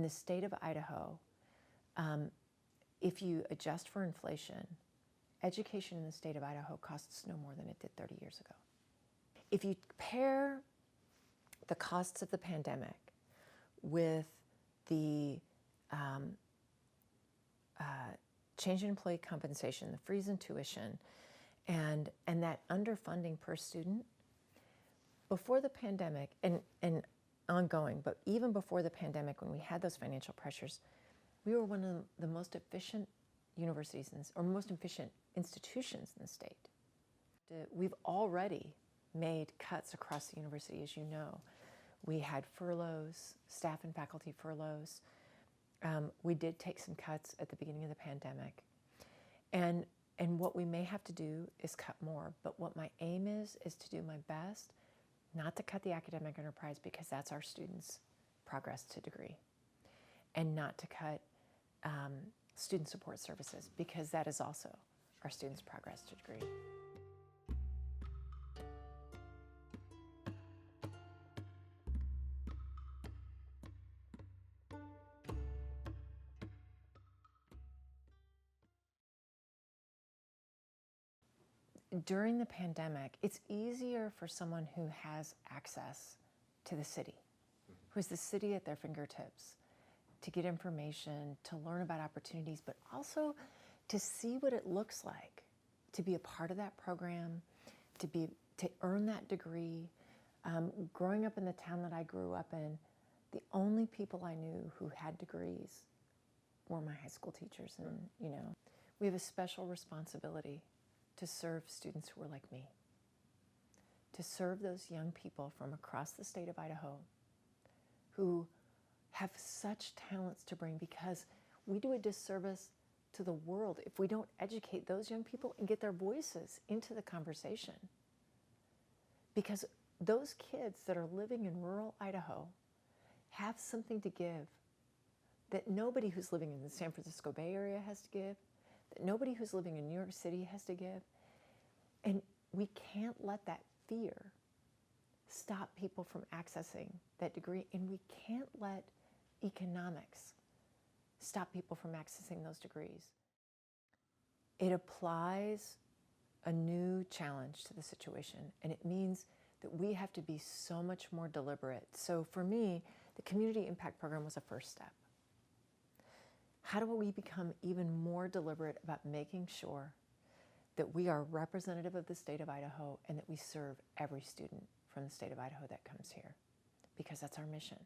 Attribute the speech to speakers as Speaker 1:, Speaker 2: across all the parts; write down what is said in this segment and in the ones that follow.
Speaker 1: in the state of Idaho, if you adjust for inflation, education in the state of Idaho costs no more than it did 30 years ago. If you compare the costs of the pandemic with the change in employee compensation, the freeze in tuition, and that underfunding per student, before the pandemic, and ongoing, but even before the pandemic, when we had those financial pressures, we were one of the most efficient universities or most efficient institutions in the state. We've already made cuts across the university, as you know. We had furloughs, staff and faculty furloughs. We did take some cuts at the beginning of the pandemic. And what we may have to do is cut more, but what my aim is to do my best not to cut the academic enterprise, because that's our students' progress to degree, and not to cut student support services, because that is also our students' progress to degree. During the pandemic, it's easier for someone who has access to the city, who has the city at their fingertips, to get information, to learn about opportunities, but also to see what it looks like to be a part of that program, to earn that degree. Growing up in the town that I grew up in, the only people I knew who had degrees were my high school teachers. And, we have a special responsibility to serve students who are like me, to serve those young people from across the state of Idaho who have such talents to bring, because we do a disservice to the world if we don't educate those young people and get their voices into the conversation. Because those kids that are living in rural Idaho have something to give that nobody who's living in the San Francisco Bay Area has to give, that nobody who's living in New York City has to give. And we can't let that fear stop people from accessing that degree, and we can't let economics stop people from accessing those degrees. It applies a new challenge to the situation, and it means that we have to be so much more deliberate. So for me, the Community Impact Program was a first step. How do we become even more deliberate about making sure that we are representative of the state of Idaho and that we serve every student from the state of Idaho that comes here? Because that's our mission.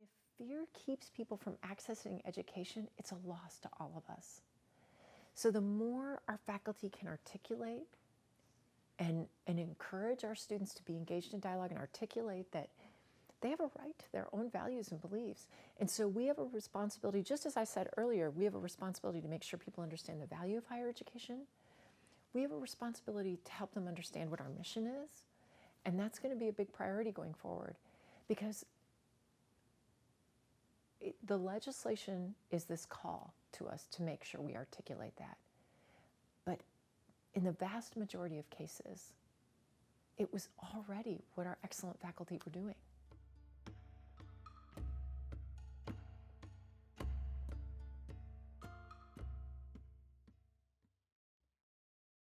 Speaker 1: If fear keeps people from accessing education, it's a loss to all of us. So the more our faculty can articulate and encourage our students to be engaged in dialogue and articulate that they have a right to their own values and beliefs. And so we have a responsibility, just as I said earlier, we have a responsibility to make sure people understand the value of higher education. We have a responsibility to help them understand what our mission is. And that's going to be a big priority going forward, because the legislation is this call to us to make sure we articulate that. But in the vast majority of cases, it was already what our excellent faculty were doing.